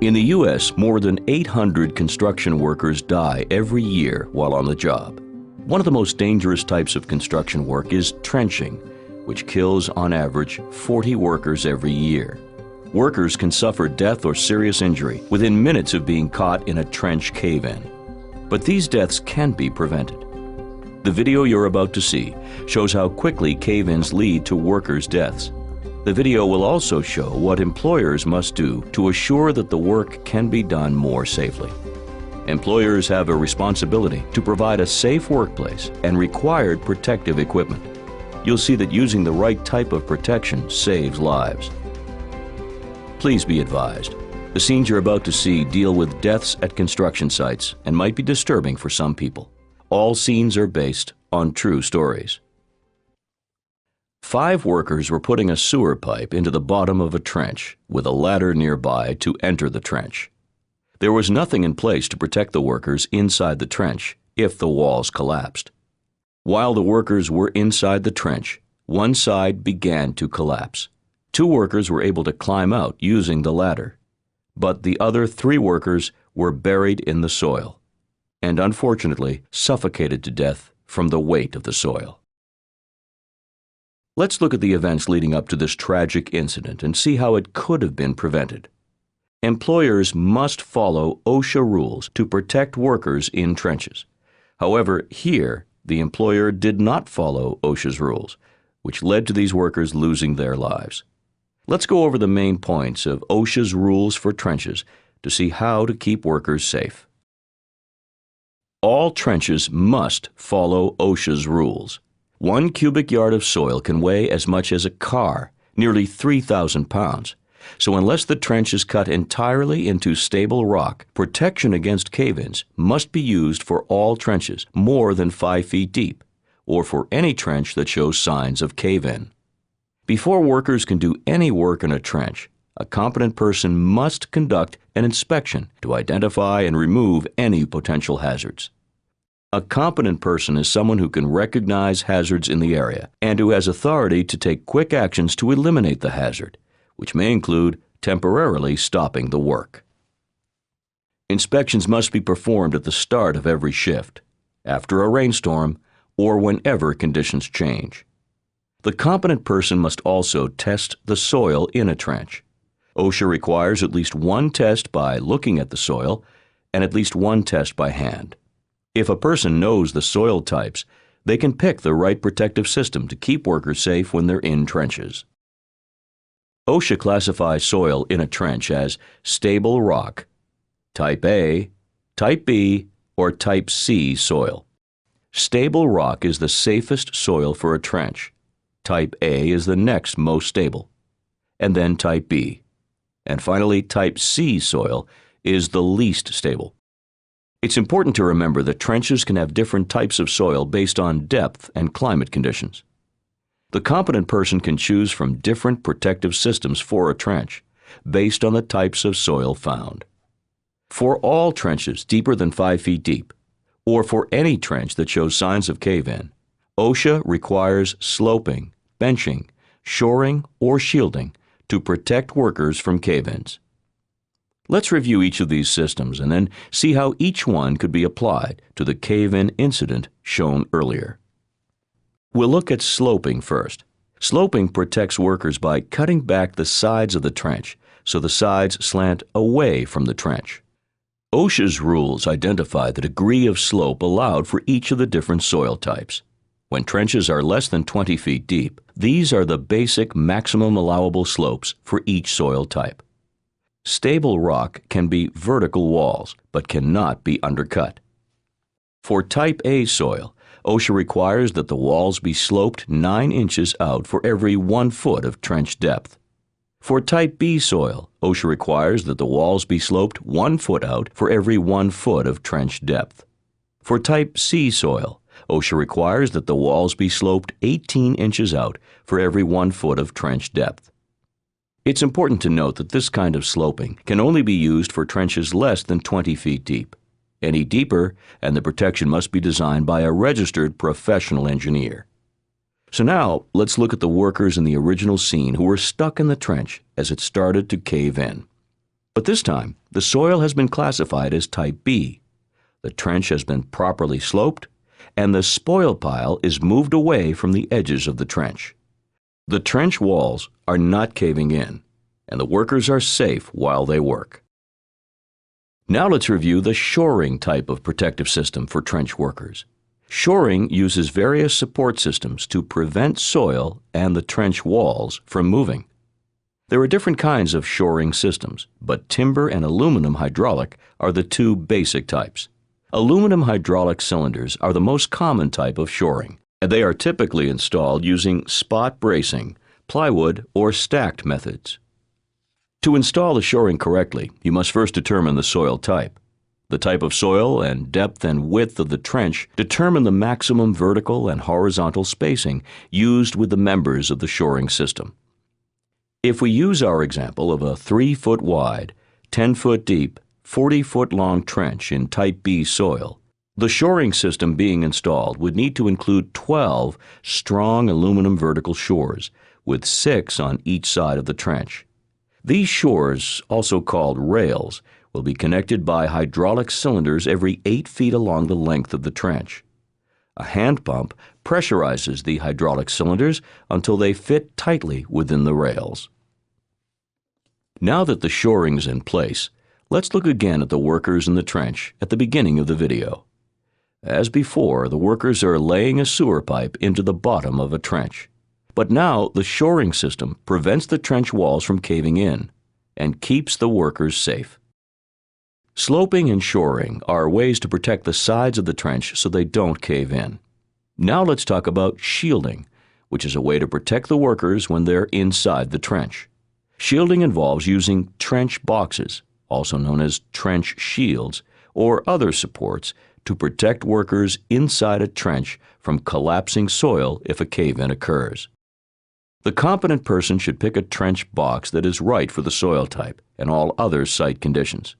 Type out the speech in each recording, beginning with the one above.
In the U.S., more than 800 construction workers die every year while on the job. One of the most dangerous types of construction work is trenching, which kills on average 40 workers every year. Workers can suffer death or serious injury within minutes of being caught in a trench cave-in. But these deaths can be prevented. The video you're about to see shows how quickly cave-ins lead to workers' deaths. The video will also show what employers must do to assure that the work can be done more safely. Employers have a responsibility to provide a safe workplace and required protective equipment. You'll see that using the right type of protection saves lives. Please be advised, the scenes you're about to see deal with deaths at construction sites and might be disturbing for some people. All scenes are based on true stories. 5 workers were putting a sewer pipe into the bottom of a trench with a ladder nearby to enter the trench. There was nothing in place to protect the workers inside the trench if the walls collapsed. While the workers were inside the trench, one side began to collapse. 2 workers were able to climb out using the ladder, but the other 3 workers were buried in the soil and unfortunately suffocated to death from the weight of the soil. Let's look at the events leading up to this tragic incident and see how it could have been prevented. Employers must follow OSHA rules to protect workers in trenches. However, here, the employer did not follow OSHA's rules, which led to these workers losing their lives. Let's go over the main points of OSHA's rules for trenches to see how to keep workers safe. All trenches must follow OSHA's rules. 1 cubic yard of soil can weigh as much as a car, nearly 3,000 pounds. So unless the trench is cut entirely into stable rock, protection against cave-ins must be used for all trenches more than 5 feet deep, or for any trench that shows signs of cave-in. Before workers can do any work in a trench, a competent person must conduct an inspection to identify and remove any potential hazards. A competent person is someone who can recognize hazards in the area and who has authority to take quick actions to eliminate the hazard, which may include temporarily stopping the work. Inspections must be performed at the start of every shift, after a rainstorm, or whenever conditions change. The competent person must also test the soil in a trench. OSHA requires at least 1 test by looking at the soil and at least 1 test by hand. If a person knows the soil types, they can pick the right protective system to keep workers safe when they're in trenches. OSHA classifies soil in a trench as stable rock, Type A, Type B, or Type C soil. Stable rock is the safest soil for a trench. Type A is the next most stable, and then Type B. And finally, Type C soil is the least stable. It's important to remember that trenches can have different types of soil based on depth and climate conditions. The competent person can choose from different protective systems for a trench based on the types of soil found. For all trenches deeper than 5 feet deep, or for any trench that shows signs of cave-in, OSHA requires sloping, benching, shoring, or shielding to protect workers from cave-ins. Let's review each of these systems and then see how each one could be applied to the cave-in incident shown earlier. We'll look at sloping first. Sloping protects workers by cutting back the sides of the trench so the sides slant away from the trench. OSHA's rules identify the degree of slope allowed for each of the different soil types. When trenches are less than 20 feet deep, these are the basic maximum allowable slopes for each soil type. Stable rock can be vertical walls, but cannot be undercut. For Type A soil, OSHA requires that the walls be sloped 9 inches out for every 1 foot of trench depth. For Type B soil, OSHA requires that the walls be sloped 1 foot out for every 1 foot of trench depth. For Type C soil, OSHA requires that the walls be sloped 18 inches out for every 1 foot of trench depth. It's important to note that this kind of sloping can only be used for trenches less than 20 feet deep. Any deeper, and the protection must be designed by a registered professional engineer. So now, let's look at the workers in the original scene who were stuck in the trench as it started to cave in. But this time, the soil has been classified as Type B. The trench has been properly sloped, and the spoil pile is moved away from the edges of the trench. The trench walls are not caving in, and the workers are safe while they work. Now let's review the shoring type of protective system for trench workers. Shoring uses various support systems to prevent soil and the trench walls from moving. There are different kinds of shoring systems, but timber and aluminum hydraulic are the two basic types. Aluminum hydraulic cylinders are the most common type of shoring, and they are typically installed using spot bracing, plywood, or stacked methods. To install the shoring correctly, you must first determine the soil type. The type of soil and depth and width of the trench determine the maximum vertical and horizontal spacing used with the members of the shoring system. If we use our example of a 3-foot wide, 10-foot deep, 40-foot long trench in Type B soil, the shoring system being installed would need to include 12 strong aluminum vertical shores, with 6 on each side of the trench. These shores, also called rails, will be connected by hydraulic cylinders every 8 feet along the length of the trench. A hand pump pressurizes the hydraulic cylinders until they fit tightly within the rails. Now that the shoring is in place, let's look again at the workers in the trench at the beginning of the video. As before, the workers are laying a sewer pipe into the bottom of a trench. But now the shoring system prevents the trench walls from caving in and keeps the workers safe. Sloping and shoring are ways to protect the sides of the trench so they don't cave in. Now let's talk about shielding, which is a way to protect the workers when they're inside the trench. Shielding involves using trench boxes, also known as trench shields, or other supports to protect workers inside a trench from collapsing soil if a cave-in occurs. The competent person should pick a trench box that is right for the soil type and all other site conditions.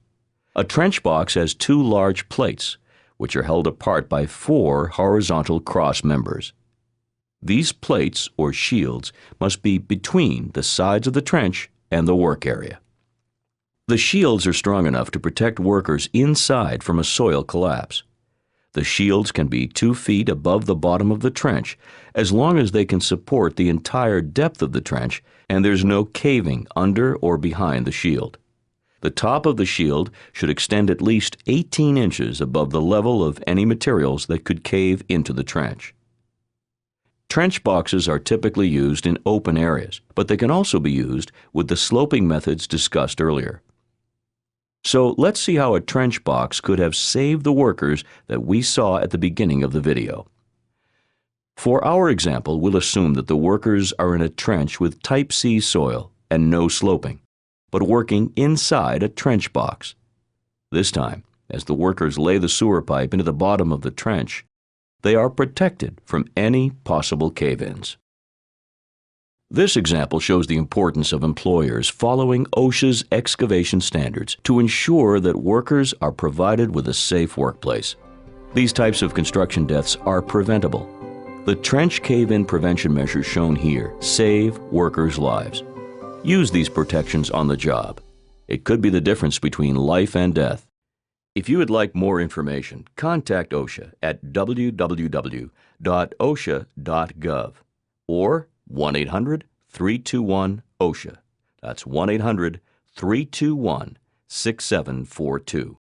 A trench box has 2 large plates, which are held apart by 4 horizontal cross members. These plates, or shields, must be between the sides of the trench and the work area. The shields are strong enough to protect workers inside from a soil collapse. The shields can be 2 feet above the bottom of the trench as long as they can support the entire depth of the trench and there's no caving under or behind the shield. The top of the shield should extend at least 18 inches above the level of any materials that could cave into the trench. Trench boxes are typically used in open areas, but they can also be used with the sloping methods discussed earlier. So let's see how a trench box could have saved the workers that we saw at the beginning of the video. For our example, we'll assume that the workers are in a trench with Type C soil and no sloping, but working inside a trench box. This time, as the workers lay the sewer pipe into the bottom of the trench, they are protected from any possible cave-ins. This example shows the importance of employers following OSHA's excavation standards to ensure that workers are provided with a safe workplace. These types of construction deaths are preventable. The trench cave-in prevention measures shown here save workers' lives. Use these protections on the job. It could be the difference between life and death. If you would like more information, contact OSHA at www.osha.gov or 1-800-321-OSHA. That's 1-800-321-6742.